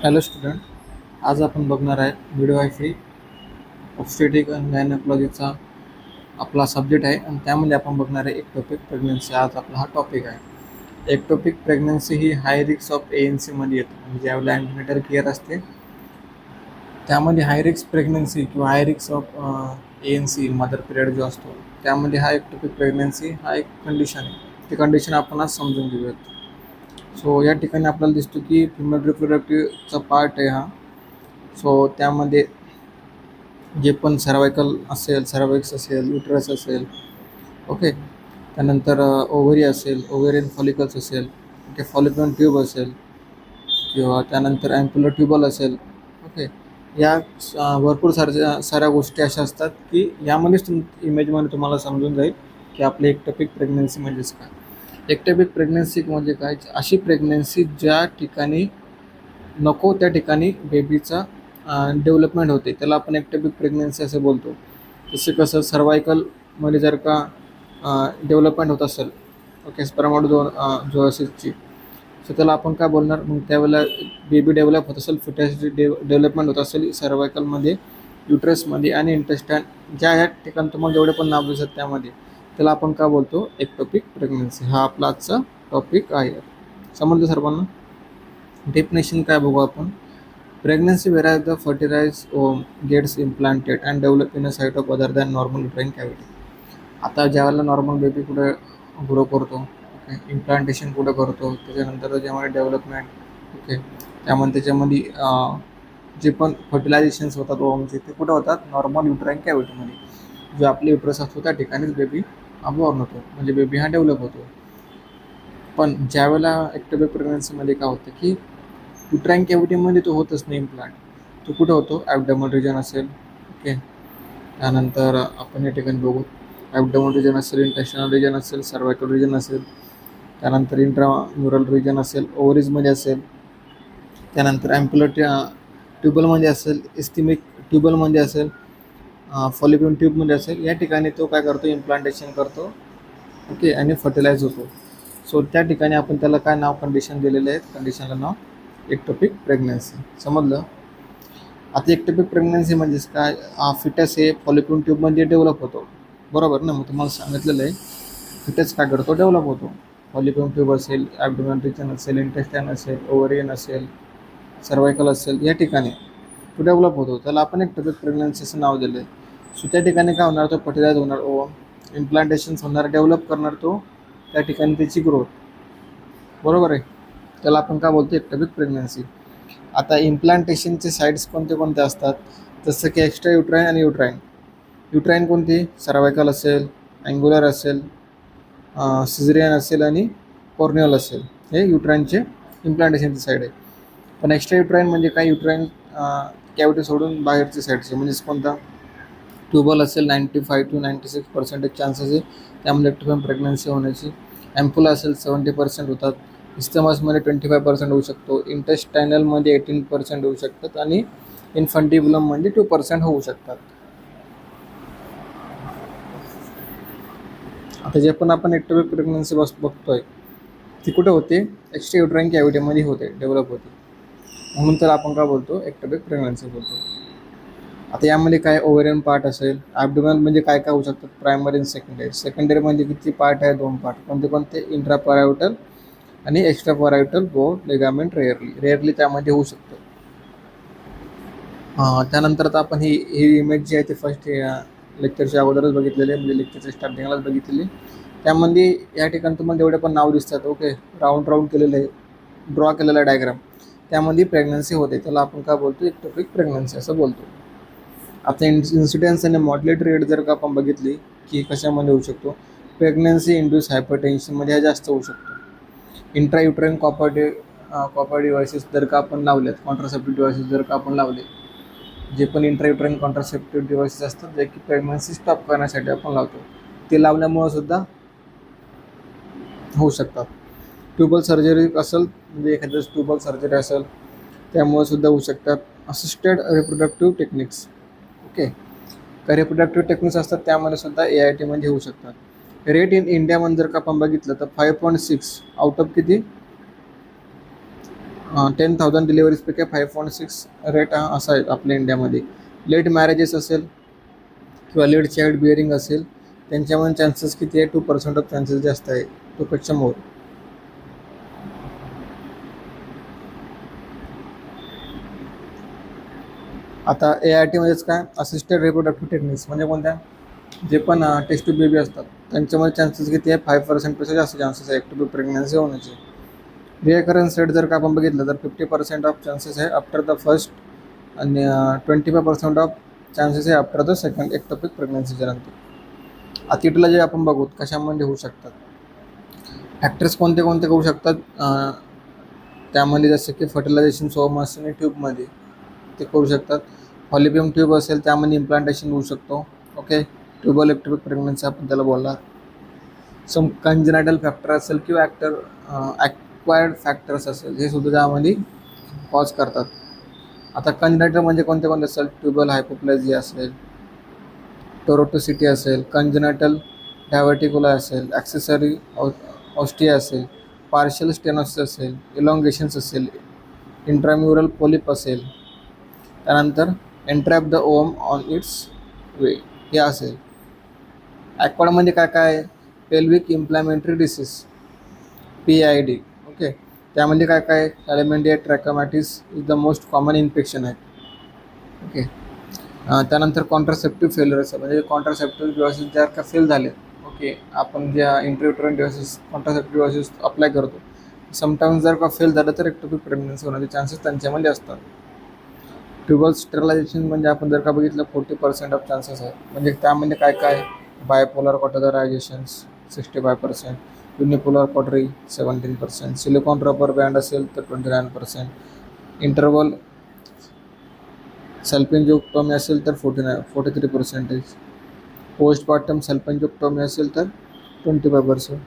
Hello student, आज आपण बघणार आहे मिडवायफरी ऑब्स्टेट्रिक अँड गायनेकॉलॉजीचा आपला सब्जेक्ट आहे आणि त्यामध्ये आपण बघणार आहे एक्टोपिक प्रेग्नन्सी. आज आपला हा टॉपिक आहे. Ectopic pregnancy he high risk of ANC मध्ये येतो. म्हणजे ज्यावेळेला अँटीनेटल केअर असते त्यामध्ये हाय रिस्क प्रेग्नन्सी किंवा high risk of ANC mother period जो असतो त्यामध्ये हा एक्टोपिक प्रेग्नन्सी हा एक कंडिशन आहे. ती कंडिशन आपण आज समजून घेऊयात. सो या ठिकाणी आपल्याला दिसतो की फिमेल रिप्रोडक्टिव्हचा पार्ट आहे हा. सो त्यामध्ये जे पण सर्वायकल असेल, सर्वाइक्स असेल, युटरस असेल, ओके, त्यानंतर ओव्हरी असेल, ओव्हेरियन फॉलिकल्स असेल, ओके, फॉलिकल ट्यूब असेल किंवा त्यानंतर ॲम्प्युलर ट्यूबल असेल, ओके, या भरपूर साऱ्या गोष्टी अशा असतात की यामध्येच इमेजमध्ये तुम्हाला समजून जाईल की आपली एक्टोपिक प्रेग्नन्सी म्हणजेच काय. एक्टोपिक प्रेग्नन्सी म्हणजे काय? अशी प्रेग्नन्सी ज्या ठिकाणी नको त्या ठिकाणी बेबीचा डेव्हलपमेंट होते त्याला आपण एक्टोपिक प्रेग्नन्सी असं बोलतो. जसं कसं सर्वायकलमध्ये जर का डेव्हलपमेंट होत असेल, ओके, स्पर्माटोझोसिसची, सो त्याला आपण काय बोलणार? मग त्यावेळेला बेबी डेव्हलप होत असेल, फिटस डेव्हलपमेंट होत असेल सर्वायकलमध्ये, युट्रसमध्ये आणि इंटेस्टाईन, ज्या ह्या ठिकाणी तुम्हाला जेवढे पण नाव दिसत त्यामध्ये, त्याला आपण काय बोलतो? Ectopic pregnancy. हा आपला आजचा टॉपिक आहे. समजलं सर्वांना? डेफिनेशन काय बघू आपण. Pregnancy whereas the fertilized ovum gets implanted and develop in a site of other than normal uterine cavity. आता ज्यावेळेला नॉर्मल बेबी कुठे ग्रो करतो, ओके, इम्प्लांटेशन कुठे करतो, त्याच्यानंतर जेव्हा डेव्हलपमेंट, ओके, त्याच्यामध्ये जे पण फर्टिलायझेशन्स होतात ओवमचे ते कुठे होतात? नॉर्मल युटराईन कॅव्हिटीमध्ये. जो आपले युटरस असतो त्या ठिकाणीच बेबी बॉर्न होतो, म्हणजे बेबी हा डेव्हलप होतो. पण ज्यावेळेला एक्टोपिक प्रेग्नन्सीमध्ये काय होतं की युट्राईन कॅव्हिटीमध्ये तो होतच नाही इम्प्लांट. तो कुठं होतो? ॲबडोमन रिजन असेल, ओके, त्यानंतर आपण या ठिकाणी बघू ॲबडोमन रिजन असेल, इंटेस्टिनल रिजन असेल, सर्वायकल रिजन असेल, त्यानंतर इंट्राम्युरल रिजन असेल, ओव्हरीजमध्ये असेल, त्यानंतर ॲम्प्युलर ट्यूबलमध्ये असेल, इस्थिमिक ट्यूबलमध्ये असेल, फॉलिपियन ट्यूबमध्ये असेल. या ठिकाणी तो काय करतो? इम्प्लांटेशन करतो, ओके, आणि फर्टिलाइज होतो. सो त्या ठिकाणी आपण त्याला काय नाव, कंडिशन दिलेले आहेत. कंडिशनला नाव एक्टोपिक प्रेग्नन्सी. समजलं? आता एक्टोपिक प्रेग्नन्सी म्हणजेच काय? फिटस हे फॉलिपियन ट्यूबमध्ये डेव्हलप होतो, बरोबर ना? मग तुम्हाला सांगितलेलं आहे फिटस काय करतो? डेव्हलप होतो. फॉलिपियन ट्यूब असेल, ॲबडोमेन रिजन असेल, इंटेस्टाईन असेल, ओव्हरियन असेल, सर्वायकल असेल, या ठिकाणी तो डेव्हलप होतो. त्याला आपण एक्टोपिक प्रेग्नन्सी असं नाव दिलं आहे. सो त्या ठिकाणी काय होणार? तो फर्टिलाइज होणार, इम्प्लांटेशन्स होणार, डेव्हलप करणार तो त्या ठिकाणी त्याची ग्रोथ, बरोबर आहे. त्याला आपण काय बोलतो? Ectopic pregnancy. आता इम्प्लांटेशनचे साईड्स कोणते कोणते असतात? जसं की एक्स्ट्रा युट्राईन आणि युट्राईन. युट्राईन कोणती? सर्वायकल असेल, अँग्युलर असेल, सिझेरियन असेल आणि कॉर्नियल असेल. हे युट्राईनचे इम्प्लांटेशनचे साईड आहे. पण एक्स्ट्रा युट्राईन म्हणजे काय? युट्राईन कॅव्हिटी सोडून बाहेरचे साईडचे, म्हणजेच कोणता? ट्यूबल असेल, 95 to 96% चान्सेस आहे त्यामध्ये एक्टोपिक प्रेग्नन्सी होण्याची. ॲम्प्युला असेल 70% होतात. इस्टमसमध्ये 25% होऊ शकतो. इंटेस्टायनलमध्ये 18% होऊ शकतात आणि इन्फंटिबुलममध्ये 2% होऊ शकतात. आता जे पण आपण एक्टोपिक प्रेग्नन्सी बघतोय ती कुठे होते? एक्स्ट्रा युट्राईन कॅव्हिटीमध्ये होते, डेव्हलप होते. म्हणून तर आपण काय बोलतो? एक्टोपिक प्रेग्नन्सी बोलतो. आता यामध्ये काय ओव्हरियन पार्ट असेल, ॲबडोमेन म्हणजे काय काय होऊ शकतात? प्रायमरी आणि सेकंडरी. सेकंडरी म्हणजे किती पार्ट आहे? 2 पार्ट. कोणते कोणते? इंट्रापॅरायटल आणि extra parietal bone ligament. Rarely त्यामध्ये होऊ शकतं. त्यानंतर आता आपण ही इमेज जी आहे ती फर्स्ट लेक्चरच्या अगोदरच बघितलेली आहे, म्हणजे लेक्चरच्या स्टार्टिंगलाच बघितलेली. त्यामध्ये या ठिकाणी तुम्हाला जेवढे पण नाव दिसतात, ओके, राऊंड केलेलं आहे, ड्रॉ केलेला आहे डायग्राम, त्यामध्ये प्रेग्नन्सी होते. त्याला आपण काय बोलतो? एक्टोपिक प्रेग्नन्सी असं बोलतो. आता इन्सिडेन्स आणि मॉर्टॅलिटी रेट जर का आपण बघितली की कशामध्ये होऊ शकतो? प्रेग्नन्सी इंड्यूस हायपरटेन्शनमध्ये हा जास्त होऊ शकतो. इंट्रायुट्राईन कॉपर डिव्हायसेस जर का आपण लावलेत, कॉन्ट्रासेप्टिव्ह डिव्हायसेस जर का आपण लावले, जे पण इंट्रायुट्राईन कॉन्ट्रासेप्टिव्ह डिव्हायसेस असतात जे की प्रेग्नन्सी स्टॉप करण्यासाठी आपण लावतो, ते लावल्यामुळं सुद्धा होऊ शकतात. ट्यूबल सर्जरी असेल, म्हणजे एखाद्या ट्यूबल सर्जरी असेल त्यामुळे सुद्धा होऊ शकतात. असिस्टेड रिप्रोडक्टिव्ह टेक्निक्स, ओके, काही रिप्रोडक्टिव्ह टेक्निक्स असतात त्यामध्ये सुद्धा AIT मध्ये होऊ शकतात. रेट इन इंडियामध्ये जर का आपण बघितलं तर 5.6 आउट ऑफ किती? 10,000 डिलिव्हरीजपैकी 5.6 रेट असा आहे आपल्या इंडियामध्ये. लेट मॅरेजेस असेल किंवा लेट चाइल्ड बिअरिंग असेल त्यांच्यामध्ये चान्सेस किती आहे? 2% ऑफ चान्सेस जास्त आहे, 2पेक्षा मोर. आता ART मध्येच काय, असिस्टेड रिप्रोडक्टिव्ह टेक्निक्स म्हणजे कोणत्या? जे पण टेस्ट ट्यूब बेबी असतात त्यांच्यामध्ये चान्सेस किती आहे? 5%पेक्षा जास्त चान्सेस आहे ॲक्टिव्ह प्रेग्नन्सी होण्याचे. रिअकरन्स रेट जर का आपण बघितलं तर 50% ऑफ चान्सेस आहे आफ्टर द फर्स्ट आणि 25% ऑफ चान्सेस आहे आफ्टर द सेकंड एक्टोपिक प्रेग्नन्सीच्या नंतर. आता इथला जे आपण बघू कशामध्ये होऊ शकतात, फॅक्टर्स कोणते कोणते होऊ शकतात त्यामध्ये, जसं की फर्टिलायझेशन सोमासनी ट्यूबमध्ये ते करू शकतात. फॉलिपियम ट्यूब असेल त्यामध्ये इम्प्लांटेशन होऊ शकतो. ओके, ट्यूबल एक्टोपिक प्रेग्नन्सी आपण त्याला बोलणार. सम कंजेनायटल फॅक्टर असेल किंवा ॲक्वायर्ड फॅक्टर्स असेल हे सुद्धा त्यामध्ये कॉज करतात. आता कंजेनायटल म्हणजे कोणते कोणते असेल? ट्यूबल हायपोप्लेजिया असेल, टोरोटोसिटी असेल, कंजेनायटल डायव्हर्टिकुला असेल, ॲक्सेसरी ऑस्टिया असेल, पार्शियल स्टेनोसिस असेल, इलॉंगेशन्स असेल, इंट्राम्युरल पोलिप असेल, त्यानंतर entrap the ovum on its way हे असेल. ॲक्वाडमध्ये काय काय आहे? Pelvic inflammatory disease PID. Okay, त्यामध्ये काय काय आहे? Chlamydia trachomatis is the most common infection आहे. ओके, त्यानंतर कॉन्ट्रासेप्टिव्ह फेल्युअर असेल म्हणजे कॉन्ट्रासेप्टिव्ह डिव्हायसेस जर का फेल झाले. ओके, आपण ज्या इंट्रायुटरन डिव्हायसेस कॉन्ट्रासेप्टिव्ह डिव्हायसेस अप्लाय करतो समटाईम्स जर का फेल झालं तर एक्टोपिक प्रेग्नन्सी होण्याचे चान्सेस त्यांच्यामध्ये असतात. ट्यूबल स्टेरिलायझेशन म्हणजे आपण जर का बघितलं 40% ऑफ चान्सेस आहे. म्हणजे त्यामध्ये काय काय? Bipolar cauterizations 65%, unipolar cautery 17%, silicone rubber band असेल तर 29%, इंटरवल सल्पेंजियोक्टोमी असेल तर 43%, पोस्टपार्टम सल्पेंजियोक्टोमी असेल तर 20%.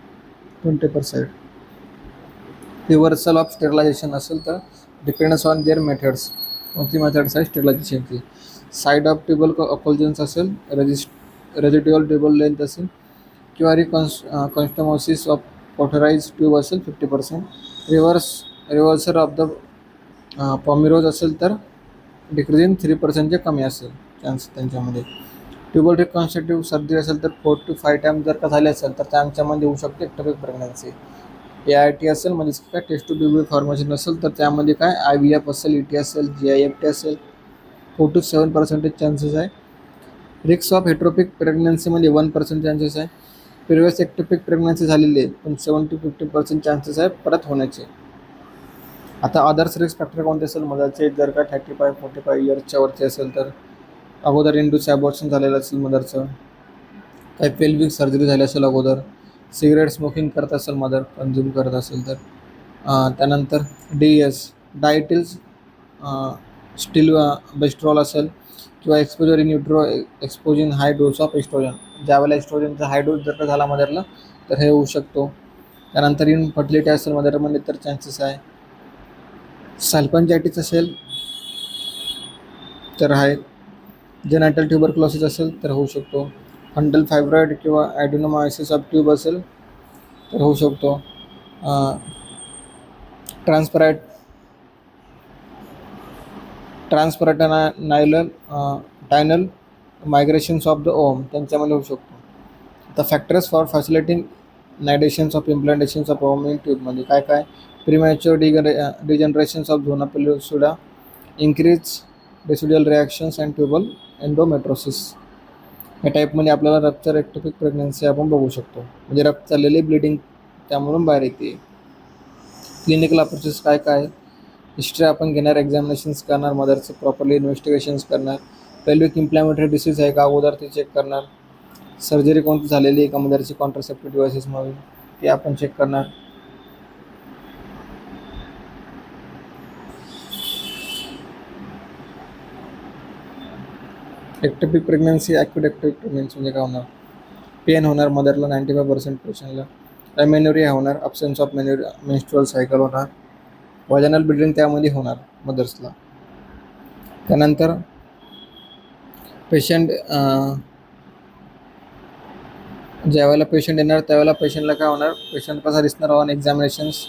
रिव्हर्सल ऑफ स्टेरिलायझेशन असेल तर डिपेंड्स ऑन देअर मेथड्स. कोणती मेथड्स आहे स्टेरिलायझेशनची? साईड ऑफ ट्यूबल अकोल्जन्स असेल, रेजिड्युअल ट्यूबल लेंथ असेल किंवा कन्स्टमोसिस ऑफ कॉटराइज ट्यूब असेल 50%. रिव्हर्सल ऑफ द पॉमिरोज असेल तर डिक्रीजिंग 3% कमी असेल चान्स त्यांच्यामध्ये. ट्यूबल रिकन्स्ट्रक्टिव्ह सर्जरी असेल तर 4 to 5 टाइम्स जर का झाले असेल तर त्यांच्यामध्ये होऊ शकते एक्टोपिक प्रेग्नन्सी. ART असेल म्हणजे काय टेस्ट टू बेबी फॉर्मेशन असेल तर त्यामध्ये काय IVF असेल, ET असेल, GIFT असेल 4 to 7% चान्सेस आहे. रिस्क ऑफ हेट्रोपिक प्रेग्नन्सीमध्ये 1% चान्सेस आहे. प्रिव्हियस एक्टोपिक प्रेग्नन्सी झालेली आहे पण 7 to 15% चान्सेस आहे परत होण्याचे. आता अदर्स रिस्क फॅक्टर कोणते असेल? मदरचे जर का 35-45 इयर्सच्या वरती असेल तर, अगोदर इंड्यूस ॲबॉर्शन झालेलं असेल मदरचं, काही पेल्विक सर्जरी झाली असेल अगोदर, सिगरेट स्मोकिंग करत असेल मदर कन्झ्युम करत असेल तर, त्यानंतर DES डायटिल्स स्टील बेस्ट्रॉल असेल किंवा exposure in utero exposing high dose of estrogen. ज्यावेळेला एस्ट्रोजनचा हाय डोस जर का झाला मदरला तर हे होऊ शकतो. त्यानंतर इनफर्टिलिटी असेल मदरमध्ये तर चान्सेस आहे. सल्पंजायटिस असेल तर आहे. जेनायटल ट्युबरक्लोसिस असेल तर होऊ शकतो. फंडल फायब्रॉइड किंवा ॲडिनोमायसिस ऑफ ट्यूब असेल तर होऊ शकतो. ट्रान्सपरॅटनायलल टायनल मायग्रेशन्स ऑफ द ओम त्यांच्यामध्ये होऊ शकतो. आता factors for facilitating nidations of implantations of ovum in ट्यूबमध्ये काय काय? Premature degenerations of zona pellucida, increase residual reactions and tubal endometriosis. या टाईपमध्ये आपल्याला रप्चर एक्टोपिक प्रेग्नन्सी आपण बघू शकतो. म्हणजे रक्त चाललेली ब्लिडिंग त्यामधून बाहेर येते. क्लिनिकल अप्रोचेस काय काय? हिस्ट्री आपण घेणार, एक्झामिनेशन्स करणार, मदरचं प्रॉपरली इन्व्हेस्टिगेशन्स करणार, पेल्विक इम्प्लॅमेटरी डिसीज आहे का अगोदर ते चेक करणार, सर्जरी कोणती झालेली आहे का मदरची कॉन्ट्रासेप्टिव्ह डिव्हायसेसमध्ये ते आपण चेक करणार. Ectopic pregnancy, acute ectopic pregnancy म्हणजे काय होणार? पेन होणार मदरला 95% पेशंटला, अमेन्युरिया होणार, अब्सेन्स ऑफ मेन्स्ट्रुअल सायकल होणार, व्हाजानल ब्लिडिंग त्यामध्ये होणार मदर्सला. त्यानंतर पेशंट ज्यावेळेला पेशंट येणार त्यावेळेला पेशंटला काय होणार? पेशंट कसा दिसणार ऑन एक्झामिनेशन्स?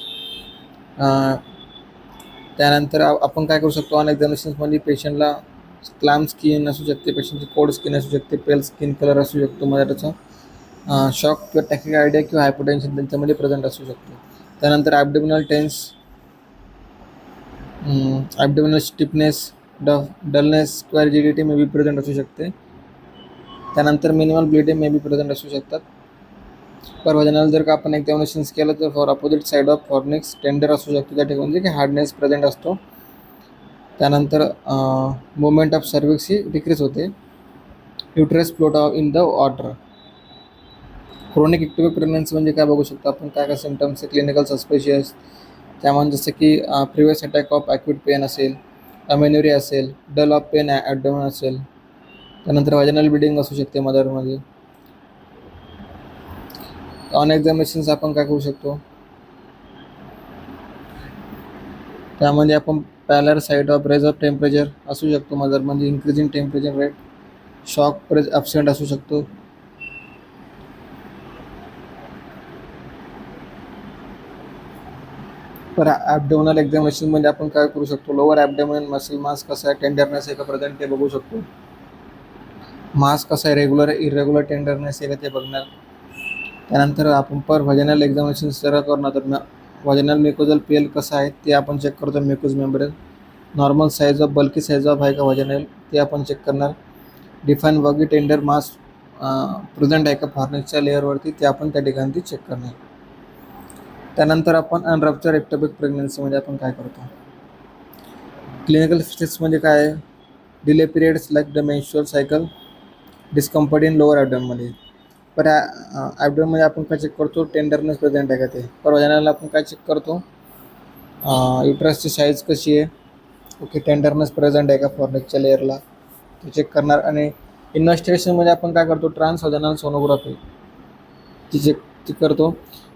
त्यानंतर आपण काय करू शकतो, ऑन एक्झामिनेशन्समध्ये पेशंटला क्लाम स्किन असू शकते, पेशंटची कोल्ड स्किन असू शकते, पेल स्किन कलर असू शकतो, मध्ये त्याचा शॉक किंवा टॅकिकार्डिया किंवा हायपोटेन्शन त्यांच्यामध्ये प्रेझेंट असू शकतो. त्यानंतर ॲब्डोमिनल टेन्स, ॲब्डोमिनल स्टिफनेस, डलनेस किंवा रिजिडिटी मे बी प्रेझेंट असू शकते. त्यानंतर minimal bleeding may be present असू शकतात. पर वजनाला जर का आपण एक्झामिनेशन्स केलं तर for opposite side of fornix tender असू शकतो, त्या ठिकाणी की हार्डनेस प्रेझेंट असतो. त्यानंतर मुवमेंट ऑफ सर्विक्स ही डिक्रीज होते. Uterus float in the water. Chronic ectopic pregnancy म्हणजे काय बघू शकतो आपण, काय काय सिम्टम्स, क्लिनिकल सस्पिशियस, त्यामध्ये जसं की previous attack of acute pain असेल, अमेन्युरिया असेल, डल ऑफ पेन ॲब्डोमेन असेल. त्यानंतर व्हाजिनल ब्लिडिंग असू शकते मदरमध्ये. ऑन एक्झामिनेशन्स आपण काय करू शकतो, त्यामध्ये आपण pallor side of raise of temperature असू शकतो मदरमध्ये, increasing temperature rate, shock praise absent असू शकतो. पर ॲब्डोमिनल एक्झामिनेशनमध्ये आपण काय करू शकतो, लोअर ॲब्डोमिनल मसल मास कसा आहे, टेंडरनेस आहे का प्रेझेंट ते बघू शकतो. मास कसा आहे, रेग्युलर इरेग्युलर टेंडरनेस आहे का ते बघणार. त्यानंतर आपण पर व्हाजिनल एक्झामिनेशन जर करणार तर व्हाजिनल म्युकोजल पेल कसं आहे ते आपण चेक करतो. Mucous membrane normal size of bulky size of आहे का व्हाजिनल ते आपण चेक करणार. डिफाईन वगी टेंडर मास प्रेझेंट आहे का फॉर्निक्सच्या लेअरवरती ते आपण त्या ठिकाणी चेक करणार. त्यानंतर आपण अनरप्चर एक्टोपिक प्रेग्नन्सीमध्ये आपण काय करतो, क्लिनिकल स्टेट्समध्ये काय आहे, delay periods like the menstrual cycle, discomfort in lower ॲब्डोमेनमध्ये. पर ॲब्डोमेनमध्ये आपण काय चेक करतो, टेंडरनेस प्रेझेंट आहे का ते. पर व्हाजिनलला आपण काय चेक करतो, युट्रसची साईज कशी आहे, ओके, टेंडरनेस प्रेझेंट आहे का फॉर्निक्सच्या लेअरला ते चेक करणार. आणि इन्व्हेस्टिगेशनमध्ये आपण काय करतो, ट्रान्सव्हाजिनल सोनोग्राफी ती चेक करतो.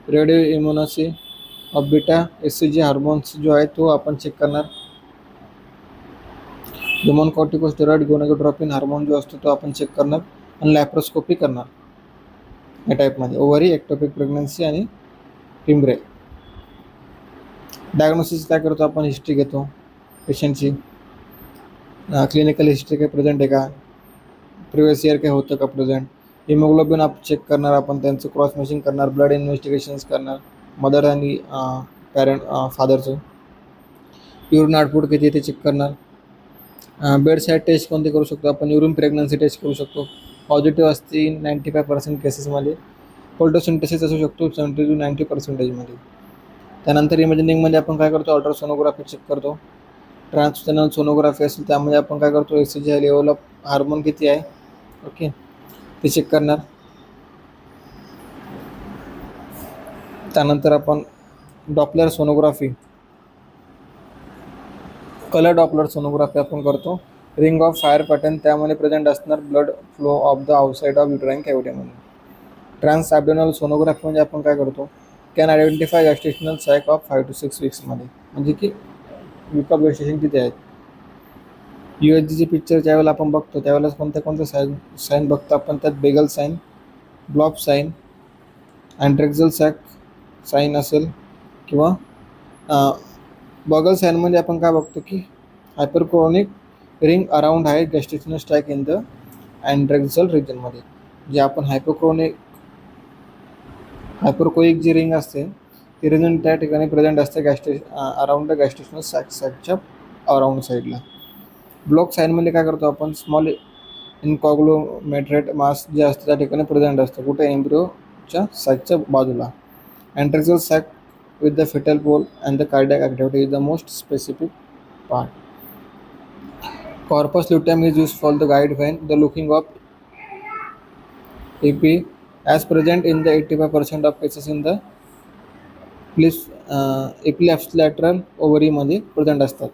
रेडिओ इम्युनोसी ऑफ बीटा एस-सी-जी हार्मोन्स जो आहे तो आपण चेक करणार. ह्युमन कॉर्टिकोस्टेरॉइड गोनाडोट्रोपिन हार्मोन जो असतो तो आपण चेक करणार. आणि लॅप्रोस्कोपी करणार या टाईपमध्ये, ओव्हरी, एक्टोपिक प्रेग्नन्सी आणि टिम्ब्रे. डायग्नोसिस काय करतो आपण, हिस्ट्री घेतो पेशंटची, क्लिनिकल हिस्ट्री काही प्रेझेंट आहे का, प्रिव्हियस इयर काही होतं का प्रेझेंट. हिमोग्लोबिन आप चेक करणार आपण, त्यांचं क्रॉस मॅचिंग करणार, ब्लड इन्व्हेस्टिगेशन्स करणार मदर आणि पॅरेंट फादरचं. युरिन आउटपुट किती ते चेक करणार. बेड साईड टेस्ट कोणते करू शकतो आपण, युरिन प्रेग्नन्सी टेस्ट करू शकतो, पॉझिटिव्ह असते 95% केसेसमध्ये. फोल्टोसिंथेसिस असू शकतो 70 to 90%मध्ये. त्यानंतर इमेजिनिंगमध्ये आपण काय करतो, अल्ट्रासोनोग्राफी चेक करतो. ट्रान्सजनल सोनोग्राफी असेल त्यामध्ये आपण काय करतो, एस-सी-जी लेवल ऑफ हार्मोन किती आहे, ओके, ते चेक करणार. त्यानंतर आपण Doppler sonography, colour Doppler sonography आपण करतो. रिंग ऑफ फायर पॅटर्न त्यामध्ये प्रेझेंट असणार, blood flow of the outside of uterine कॅव्हिटीमध्ये. ट्रान्स ॲब्डोमिनल सोनोग्राफी म्हणजे आपण काय करतो, can identify gestational sac of 5 to 6 वीक्समध्ये, म्हणजे की वीक ऑफ गॅस्ट्रेशन किती आहेत. USGची पिक्चर ज्यावेळेला आपण बघतो त्यावेळेला कोणत्या साईन बघतो आपण, त्यात bagel sign, blob sign, adnexal sac sign असेल किंवा बगल साईनमध्ये आपण काय बघतो की हायपरक्रोनिक रिंग अराउंड आहे गॅस्ट्रेशनल स्ट्राईक इन द अँड्रेक्झल रिजनमध्ये. जे आपण हायपरकोइक जी रिंग असते ती रिजन त्या ठिकाणी प्रेझेंट असते अराउंड द गॅस्ट्रेशनल सॅकच्या अराउंड साईडला. ब्लॉक साईनमध्ये काय करतो आपण, स्मॉल इनकॉग्लोमेट्रेट मास जे असतं त्या ठिकाणी प्रेझेंट असतं, कुठे, एम्ब्रिओच्या सॅकच्या बाजूला. अँड्रेक्झल sack with the fetal pole and the cardiac activity is the most specific part. Corpus luteum is used for the guide when the looking of EP as present in the 85% of cases in the epilateral ovary मध्ये present असतात.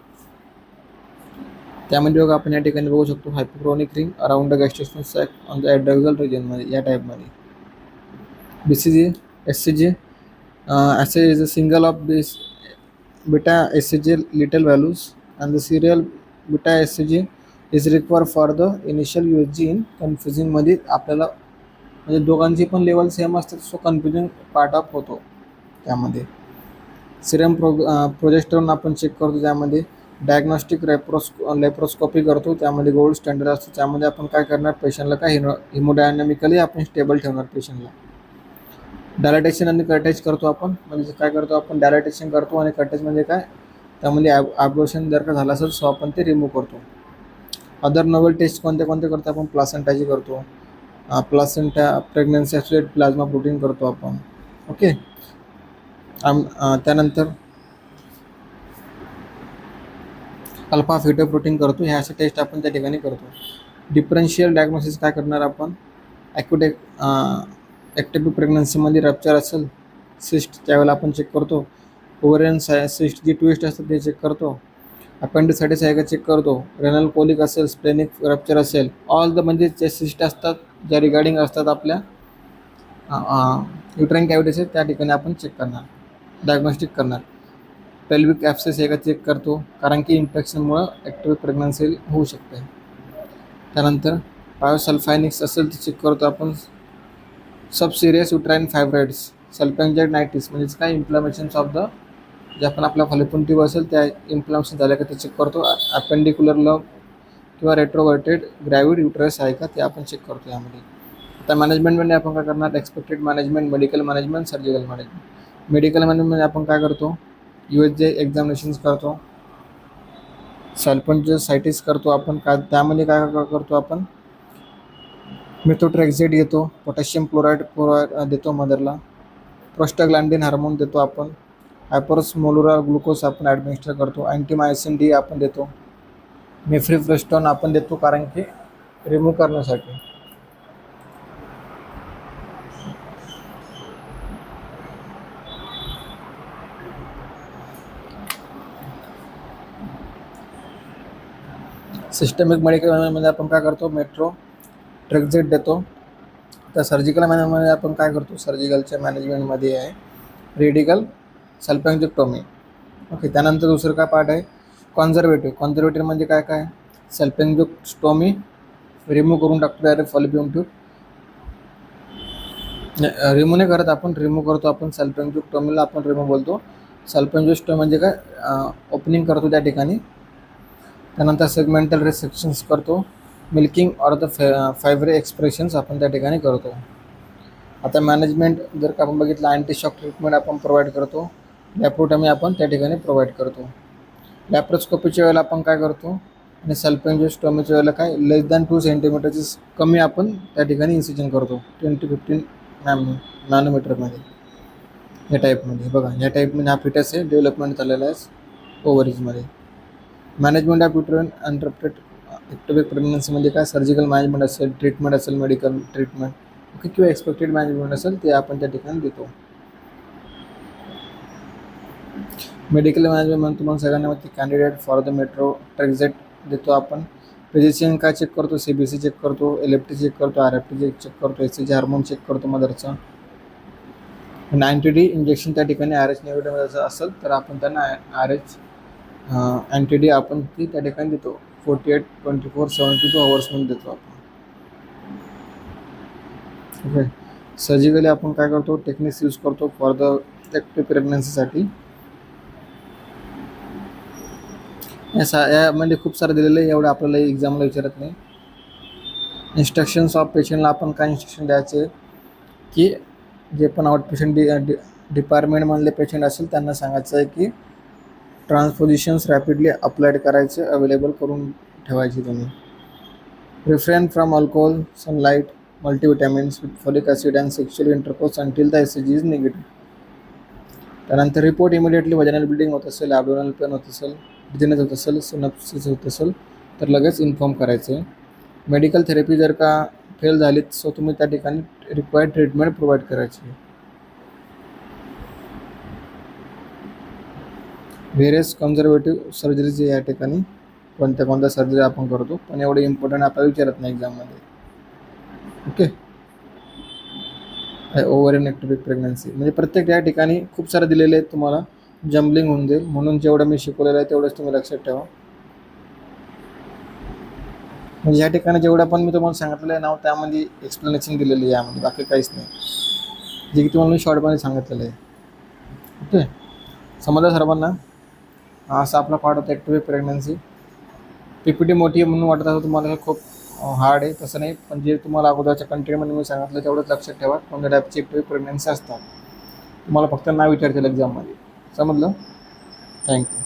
त्यामध्ये बघा आपण या ठिकाणी बघू शकतो, हायपोक्रोनिक ring around the gestational sac on the adnexal रिजनमध्ये या टाईपमध्ये. BCG SCG assay is a single of this beta SCG little values and the serial beta SCG is required for the initial USG in confusing मध्ये आपल्याला म्हणजे दोघांची पण level same असतात, so confusion part of होतो त्यामध्ये. Progesterone आपण check करतो, त्यामध्ये डायग्नॉस्टिक लेप्रोस्कोपी करतो, त्यामध्ये गोल्ड स्टँडर्ड असतो. त्यामध्ये आपण काय करणार, पेशंटला काय हिमोडायनॅमिकली आपण स्टेबल ठेवणार पेशंटला. डायलाटेशन आणि कर्टेज करतो आपण, म्हणजे काय करतो आपण, डायलाटेशन करतो आणि कर्टेज म्हणजे काय, त्यामध्ये ॲब्लोशन जर का झालं असेल सो आपण ते रिमूव्ह करतो. अदर नोवेल टेस्ट कोणते कोणते करतो आपण, प्लासेंटाची करतो, placenta pregnancy accident plasma protein करतो आपण. ओके. त्यानंतर अल्फा फिटो प्रोटीन करतो. ह्या अशा टेस्ट आपण त्या ठिकाणी करतो. डिफरन्शियल डायग्नोसिस काय करणार आपण, ॲक्टिव्ह प्रेग्नन्सीमध्ये रप्चर असेल, सिस्ट त्यावेळेला आपण चेक करतो. ओव्हरियन सिस्ट जी ट्विस्ट असतात ते चेक करतो. अपेंडिसायटिस आहे का चेक करतो. रेनल कोलिक असेल, स्प्लेनिक रप्चर असेल, ऑल द म्हणजे जे सिस्ट असतात ज्या रिगार्डिंग असतात आपल्या युट्राइन कॅव्हिटीज त्या ठिकाणी आपण चेक करणार, डायग्नोस्टिक करणार. पेल्विक ॲप्सेस आहे का चेक करतो, कारण की इन्फेक्शनमुळं ॲक्टिव्ह प्रेग्नन्सी होऊ शकते. त्यानंतर बायोसल्फायनिक्स असेल ते चेक करतो आपण. सब सिरियस युट्राइन फायब्रॉइड्स, सल्फॅन्जाइटिस म्हणजेच काय, इन्फ्लॅमेशन्स ऑफ द जे आपण आपल्या फलिपिन ट्यूब असेल त्या इन्फ्लॅमेशन झाल्या का ते चेक करतो. अपेंडिक्युलर लंब किंवा रेट्रोवर्टेड ग्रॅव्हिड युटरस आहे का ते आपण चेक करतो यामध्ये. आता मॅनेजमेंटमध्ये आपण काय करणार, expected management, medical management, surgical management. Medical management आपण काय करतो, USG एक्झामिनेशन्स करतो, सल्फॅन्जाइटिस करतो आपण. काय त्यामध्ये काय करतो आपण, मेथोट्रेक्झेट घेतो, पोटॅशियम क्लोराईड देतो मदरला, प्रोस्टाग्लॅंडिन हार्मोन देतो आपण, हायपरस्मोलुलर ग्लुकोज आपण ॲडमिनिस्टर करतो, अँटीमायसिन डी आपण देतो, मिफ्रिप्रोस्टोन आपण देतो कारण की रिमूव्ह करण्यासाठी. सिस्टमिक मेडिकल मॅनेजमेंटमध्ये आपण काय करतो, ट्रेक्झेट देतो. तर सर्जिकल मॅनेजमेंटमध्ये आपण काय करतो, सर्जिकलच्या मॅनेजमेंटमध्ये आहे रेडिकल सल्फॅन्जेक्टोमी. ओके. त्यानंतर दुसरं काय पार्ट आहे, कॉन्झर्वेटिव्ह म्हणजे काय काय, सल्फॅन्जेक्टोमी रिमूव्ह करून टाकतो डायरेक्ट फॉलिपियन ट्यूब. रिमूव्ह नाही करत आपण, रिमूव्ह करतो आपण, सल्फॅन्जेक्टोमीला आपण रिमूव्ह बोलतो. सल्फॅन्जेक्टोमी म्हणजे काय, ओपनिंग करतो त्या ठिकाणी. त्यानंतर सेगमेंटल रिसेक्शन्स करतो, मिल्किंग ऑर द फायब्रे एक्सप्रेशन्स आपण त्या ठिकाणी करतो. आता मॅनेजमेंट जर का आपण बघितलं, अँटीशॉक ट्रीटमेंट आपण प्रोव्हाइड करतो, लॅप्रोटॉमी आपण त्या ठिकाणी प्रोव्हाइड करतो. लॅप्रोस्कोपीच्या वेळेला आपण काय करतो, आणि सल्फॅन्जेक्टोमीच्या वेळेला काय, लेस दॅन 2 सेंटीमीटरची कमी आपण त्या ठिकाणी इन्सिजन करतो, 10 to 15 नॅनोमीटरमध्ये. या टाईपमध्ये बघा, या टाईपमध्ये हा फिटस आहे, डेव्हलपमेंट झालेला आहे ओव्हरीजमध्ये. Management of uterine uninterrupted active प्रेग्नन्सीमध्ये काय, सर्जिकल मॅनेजमेंट असेल, ट्रीटमेंट असेल, मेडिकल ट्रीटमेंट ओके, किंवा एक्सपेक्टेड मॅनेजमेंट असेल ते आपण त्या ठिकाणी देतो. मेडिकल मॅनेजमेंट तुम्हाला सगळ्यांना माहिती, कॅन्डिडेट फॉर द मेथोट्रेक्झेट देतो आपण. फिजिशियन काय चेक करतो, CBC चेक करतो, LFT चेक करतो, RFT चेक करतो, HCG हार्मोन चेक करतो मदरचा. 90D इंजेक्शन त्या ठिकाणी RH निगेटिव्ह असेल तर आपण त्यांना RH अँटीडी आपण ती त्या ठिकाणी देतो, 48, 24, 72 आवर्समध्ये देतो आपण. ओके. सर्जिकली आपण काय करतो, टेक्निक्स यूज करतो फॉर द ॲक्टिव्ह प्रेग्नन्सीसाठी. यामध्ये खूप सारं दिलेलं आहे, एवढं आपल्याला एक्झामला विचारत नाही. इन्स्ट्रक्शन्स ऑफ पेशंटला आपण काय इन्स्ट्रक्शन द्यायचे, की जे पण आउट पेशंट डिपार्टमेंटमधले पेशंट असेल त्यांना सांगायचं आहे की ट्रान्सपोजिशन्स रॅपिडली अप्लाइड करायचे, अवेलेबल करून ठेवायचे तुम्ही. Refrain from alcohol, sunlight, multivitamins, folic acid and sexual intercourse until the SCG is negative. त्यानंतर रिपोर्ट इमिडिएटली वजानल ब्लिडिंग होत असेल, ॲबडोमिनल पेन होत असेल, डिझिनेस होत असेल, सिनॉप्सिस होत असेल तर लगेच इन्फॉर्म करायचं. मेडिकल थेरपी जर का फेल झाली सो तुम्ही त्या ठिकाणी रिक्वायर्ड ट्रीटमेंट प्रोव्हाइड करायची. व्हेरियस कन्झर्वेटिव्ह सर्जरीज या ठिकाणी कोणत्या कोणत्या सर्जरी आपण करतो, पण एवढे इम्पॉर्टंट आपल्याला विचारत नाही एक्झाममध्ये. ओके. ओव्हरियन ॲक्टिव्ह प्रेग्नन्सी म्हणजे प्रत्येक या ठिकाणी खूप सारं दिलेले आहेत, तुम्हाला जम्बलिंग होऊन जाईल, म्हणून जेवढं मी शिकवलेलं आहे तेवढंच तुम्ही लक्षात ठेवा. म्हणजे या ठिकाणी जेवढं पण मी तुम्हाला सांगितलेलं आहे नाव त्यामध्ये एक्सप्लेनेशन दिलेली आहे यामध्ये, बाकी काहीच नाही, जे की तुम्हाला मी शॉर्टमध्ये सांगितलेलं आहे. ओके. समजलं सर्वांना? असा आपला पार्ट होता ॲक्टिव्ह प्रेग्नन्सी. PPT मोठी आहे म्हणून वाटत असं तुम्हाला हे खूप हार्ड आहे, तसं नाही. पण जे तुम्हाला अगोदरच्या कंटेंटमध्ये मी सांगितलं तेवढंच लक्षात ठेवा. कोणत्या टाईपची ॲक्टिव्ह प्रेग्नन्सी असतात तुम्हाला फक्त नाव विचारतील एक्झाममध्ये. समजलं? थँक्यू.